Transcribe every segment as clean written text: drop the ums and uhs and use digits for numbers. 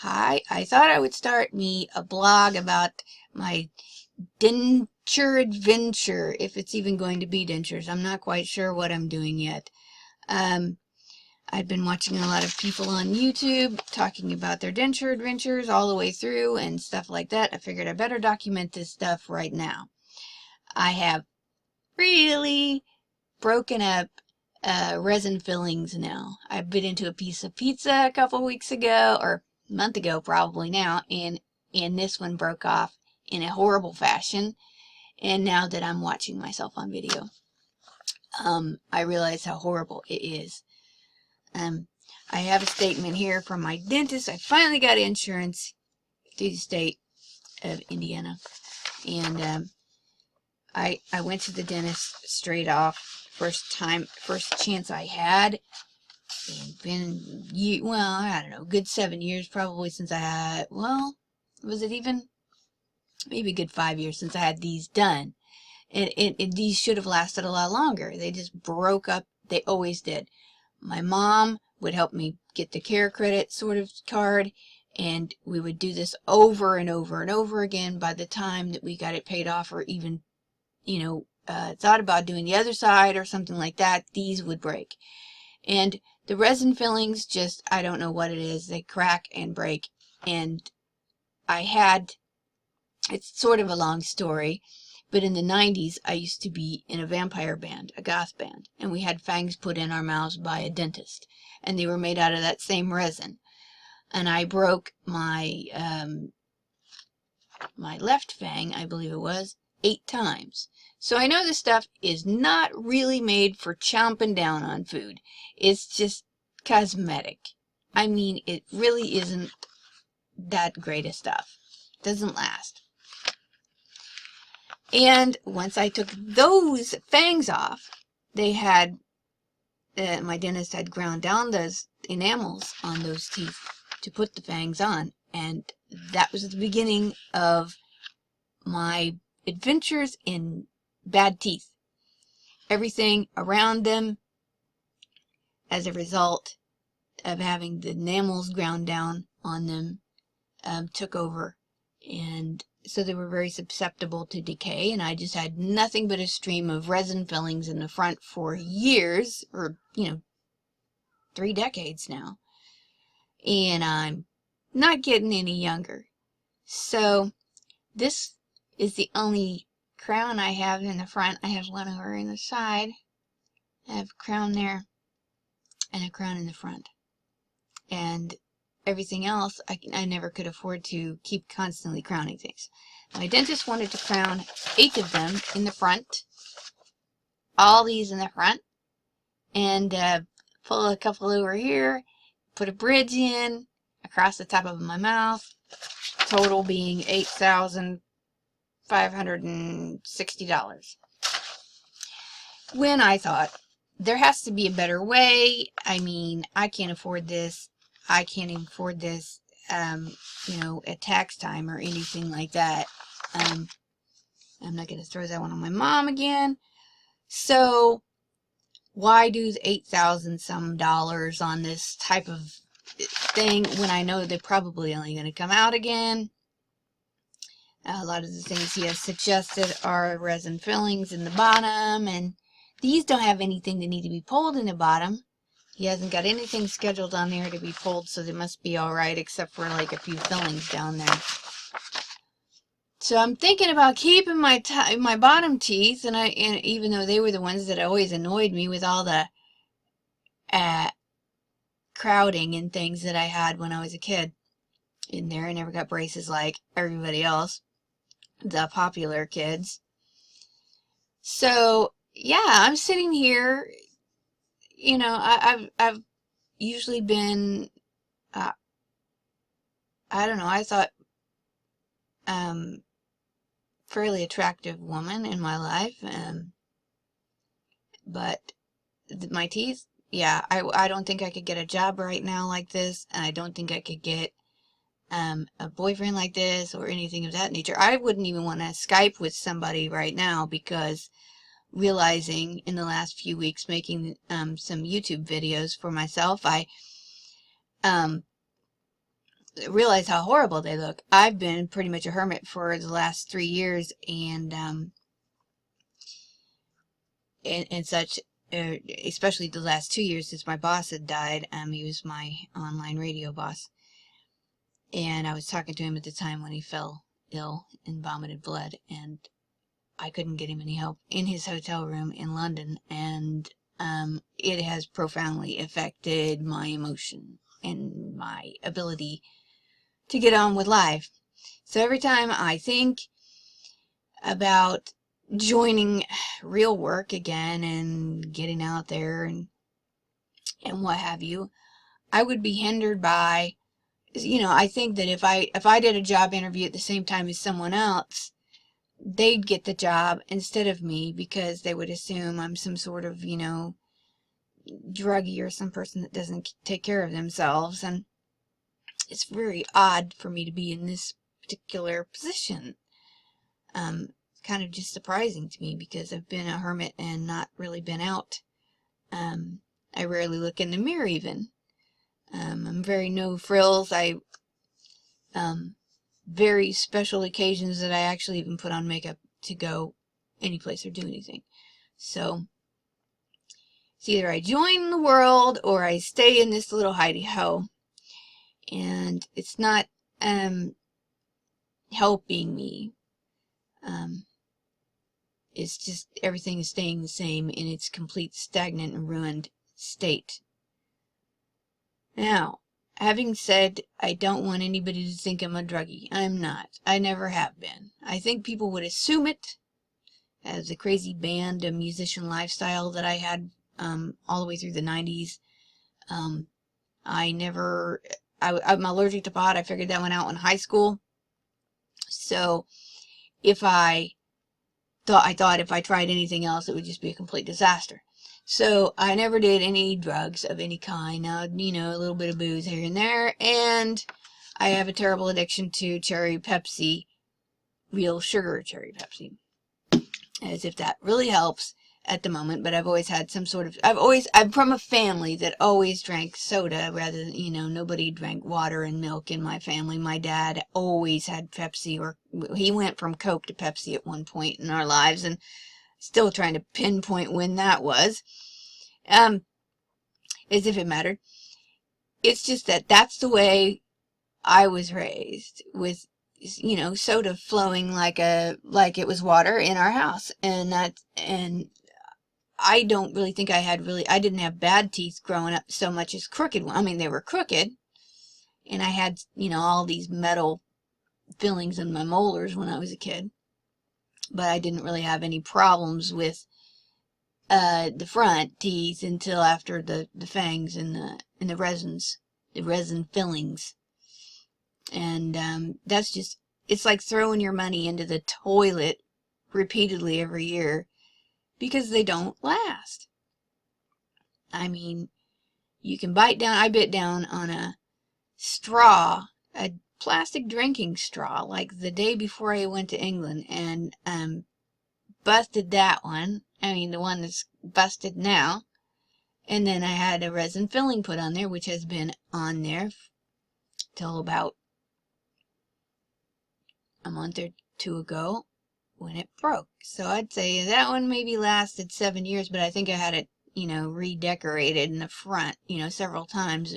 Hi, I thought I would start me a blog about my denture adventure, if it's even going to be dentures. I'm not quite sure what I'm doing yet. Um, I've been watching a lot of people on YouTube talking about their denture adventures all the way through and stuff like that. I figured I better document this stuff right now. I have really broken up resin fillings now. I bit into a piece of pizza a couple weeks ago, or a month ago probably now, and this one broke off in a horrible fashion. And now that I'm watching myself on video, I realize how horrible it is. I have a statement here from my dentist. I finally got insurance through the state of Indiana, and I went to the dentist straight off. First chance I had. It's been, well, I don't know, good 7 years probably since I had, well, was it even? Maybe a good 5 years since I had these done. And these should have lasted a lot longer. They just broke up. They always did. My mom would help me get the care credit sort of card, and we would do this over and over and over again. By the time that we got it paid off, or even, thought about doing the other side or something like that, these would break. And the resin fillings, just, I don't know what it is. They crack and break. And it's sort of a long story, but in the 90s, I used to be in a vampire band, a goth band, and we had fangs put in our mouths by a dentist, and they were made out of that same resin. And I broke my left fang, I believe it was, 8 times. So I know this stuff is not really made for chomping down on food. It's just cosmetic. I mean, it really isn't that great of stuff. It doesn't last. And once I took those fangs off, they had, my dentist had ground down those enamels on those teeth to put the fangs on. And that was the beginning of my adventures in bad teeth. Everything around them, as a result of having the enamels ground down on them, took over, and so they were very susceptible to decay, and I just had nothing but a stream of resin fillings in the front for years, or 3 decades now, and I'm not getting any younger. So this is the only crown I have in the front. I have one over in the side. I have a crown there and a crown in the front. And everything else, I never could afford to keep constantly crowning things. My dentist wanted to crown 8 of them in the front. All these in the front. And pull a couple over here. Put a bridge in across the top of my mouth. Total being $8,560. When I thought, there has to be a better way. I mean, I can't afford this. I can't even afford this, at tax time or anything like that. I'm not going to throw that one on my mom again. So, why do $8,000 some on this type of thing when I know they're probably only going to come out again? A lot of the things he has suggested are resin fillings in the bottom, and these don't have anything that need to be pulled in the bottom. He hasn't got anything scheduled on there to be pulled, so they must be alright, except for like a few fillings down there. So I'm thinking about keeping my bottom teeth, and even though they were the ones that always annoyed me with all the crowding and things that I had when I was a kid in there. I never got braces like everybody else, the popular kids. So yeah, I'm sitting here. I've usually been, I don't know, I thought, fairly attractive woman in my life, but my teeth, yeah, I don't think I could get a job right now like this, and I don't think I could get a boyfriend like this or anything of that nature. I wouldn't even want to Skype with somebody right now, because realizing in the last few weeks making some YouTube videos for myself, realize how horrible they look. I've been pretty much a hermit for the last 3 years, and such, especially the last 2 years since my boss had died. He was my online radio boss, and I was talking to him at the time when he fell ill and vomited blood, and I couldn't get him any help in his hotel room in London, and it has profoundly affected my emotion and my ability to get on with life. So every time I think about joining real work again and getting out there and what have you, I would be hindered by, I think that if I did a job interview at the same time as someone else, they'd get the job instead of me, because they would assume I'm some sort of, druggie or some person that doesn't take care of themselves. And it's very odd for me to be in this particular position. Kind of just surprising to me, because I've been a hermit and not really been out. I rarely look in the mirror even. I'm very no frills. Very special occasions that I actually even put on makeup to go any place or do anything. So it's either I join the world or I stay in this little hidey ho, and it's not helping me. It's just everything is staying the same in its complete stagnant and ruined state. Now, having said, I don't want anybody to think I'm a druggie. I'm not. I never have been. I think people would assume it, as a crazy band, a musician lifestyle that I had all the way through the 90s. I'm allergic to pot. I figured that one out in high school. So I thought if I tried anything else, it would just be a complete disaster. So I never did any drugs of any kind. Now, a little bit of booze here and there. And I have a terrible addiction to cherry Pepsi, real sugar cherry Pepsi. As if that really helps at the moment. But I've always had some sort of, I'm from a family that always drank soda rather than, nobody drank water and milk in my family. My dad always had Pepsi, or he went from Coke to Pepsi at one point in our lives, and still trying to pinpoint when that was, as if it mattered. It's just that that's the way I was raised, with soda flowing like it was water in our house. And I don't really think I didn't have bad teeth growing up so much as crooked ones. I mean, they were crooked, and I had all these metal fillings in my molars when I was a kid, but I didn't really have any problems with the front teeth until after the fangs and the resin fillings. And that's just, it's like throwing your money into the toilet repeatedly every year, because they don't last. I mean, you can I bit down on a straw, a plastic drinking straw, like the day before I went to England, and busted that one. I mean, the one that's busted now. And then I had a resin filling put on there, which has been on there till about a month or two ago when it broke. So I'd say that one maybe lasted 7 years, but I think I had it, redecorated in the front, several times.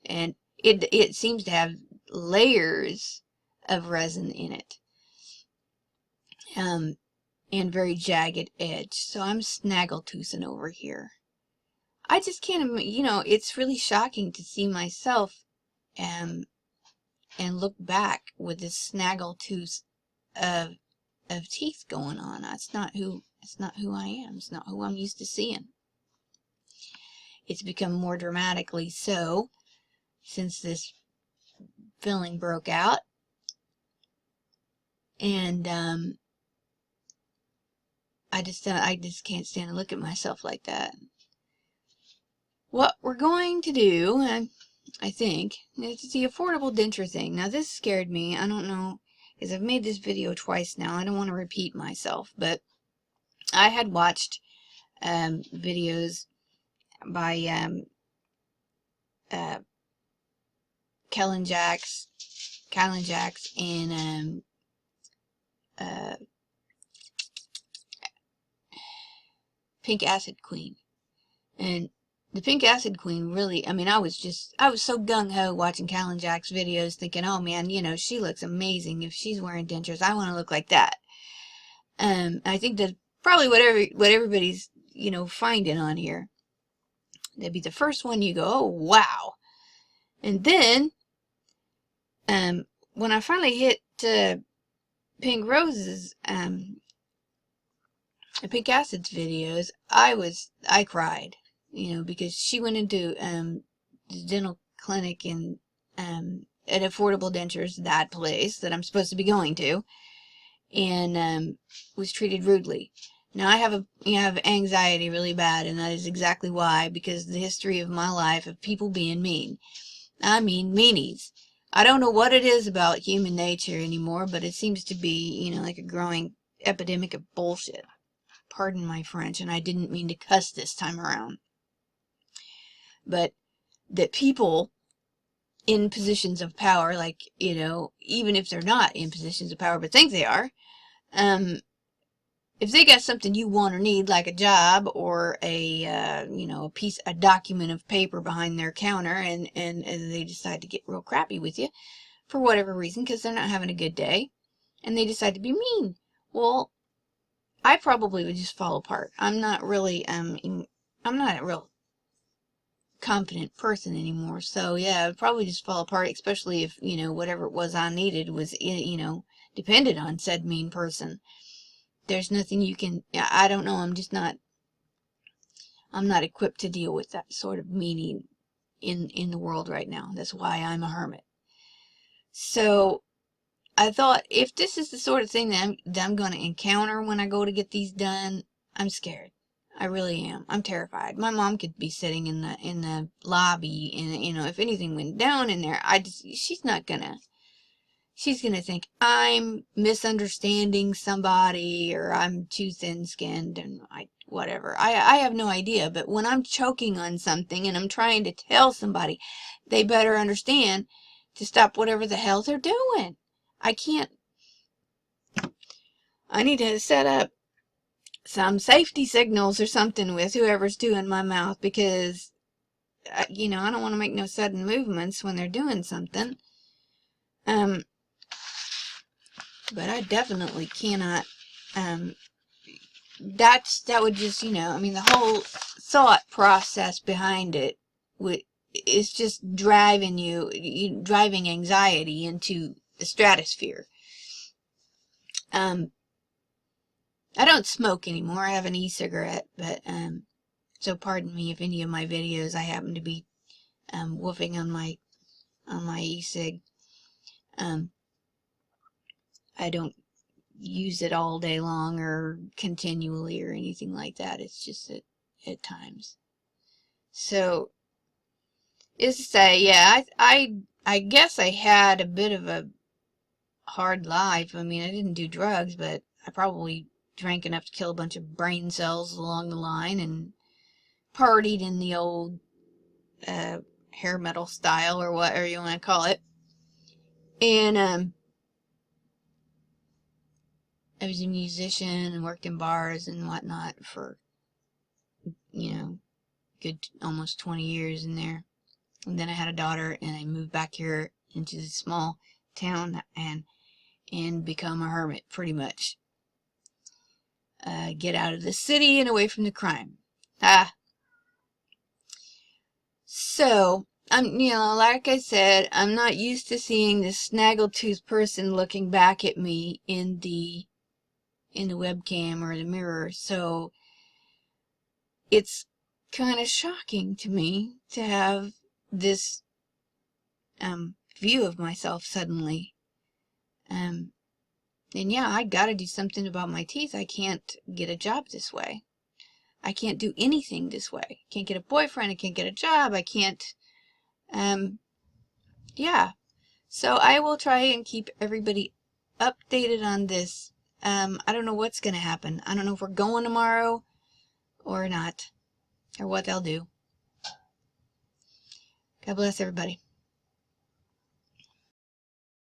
And it seems to have layers of resin in it. And very jagged edge. So I'm snaggletoothing over here. I just can't, it's really shocking to see myself and look back with this snaggletooth of teeth going on. It's not who I am. It's not who I'm used to seeing. It's become more dramatically so since this filling broke out. And I just can't stand to look at myself like that. What we're going to do, I think, is the Affordable Denture thing. Now, this scared me. I don't know, because I've made this video twice now. I don't want to repeat myself, but I had watched videos by Kellen Jacks, and Pink Acid Queen. And the Pink Acid Queen really, I mean, I was so gung-ho watching Callan Jack's videos thinking, oh man, you know, she looks amazing. If she's wearing dentures, I want to look like that. I think that's probably what everybody's, you know, finding on here. That'd be the first one you go, oh wow. And then, when I finally hit Pink Rose's, Pink Acid's videos, I cried, you know, because she went into the dental clinic in at Affordable Dentures, that place that I'm supposed to be going to, and was treated rudely. Now I have anxiety really bad, and that is exactly why, because the history of my life of people being mean. I mean meanies. I don't know what it is about human nature anymore, but it seems to be, you know, like a growing epidemic of bullshit. Pardon my French, and I didn't mean to cuss this time around. But that people in positions of power, like, you know, even if they're not in positions of power but think they are, if they got something you want or need, like a job or a you know, a document of paper behind their counter, and they decide to get real crappy with you for whatever reason because they're not having a good day, and they decide to be mean, well, I probably would just fall apart. I'm not really I'm not a real confident person anymore, so yeah, I'd probably just fall apart, especially if, you know, whatever it was I needed was, you know, depended on said mean person. There's nothing you can, I don't know, I'm not equipped to deal with that sort of meaning in the world right now. That's why I'm a hermit. So I thought, if this is the sort of thing that I'm going to encounter when I go to get these done, I'm scared. I really am. I'm terrified. My mom could be sitting in the lobby, and, you know, if anything went down in there, she's gonna think I'm misunderstanding somebody, or I'm too thin-skinned, and whatever. I have no idea, but when I'm choking on something and I'm trying to tell somebody, they better understand to stop whatever the hell they're doing. I need to set up some safety signals or something with whoever's doing my mouth, because, you know, I don't want to make no sudden movements when they're doing something. But I definitely cannot, that would just, you know, I mean, the whole thought process behind it is just driving anxiety into the stratosphere. I don't smoke anymore. I have an e-cigarette, but, so pardon me if any of my videos I happen to be, woofing on my e-cig. I don't use it all day long or continually or anything like that. It's just at times. So, is to say, yeah, I guess I had a bit of a hard life. I mean, I didn't do drugs, but I probably drank enough to kill a bunch of brain cells along the line, and partied in the old hair metal style, or whatever you want to call it. And I was a musician and worked in bars and whatnot for, you know, good almost 20 years in there. And then I had a daughter, and I moved back here into this small town and become a hermit, pretty much. Get out of the city and away from the crime. So, you know, like I said, I'm not used to seeing this snaggletooth person looking back at me in the webcam or the mirror, so it's kind of shocking to me to have this view of myself suddenly. And yeah, I gotta do something about my teeth. I can't get a job this way. I can't do anything this way. Can't get a boyfriend. I can't get a job. I can't, yeah. So I will try and keep everybody updated on this. I don't know what's gonna happen. I don't know if we're going tomorrow or not, or what they'll do. God bless everybody.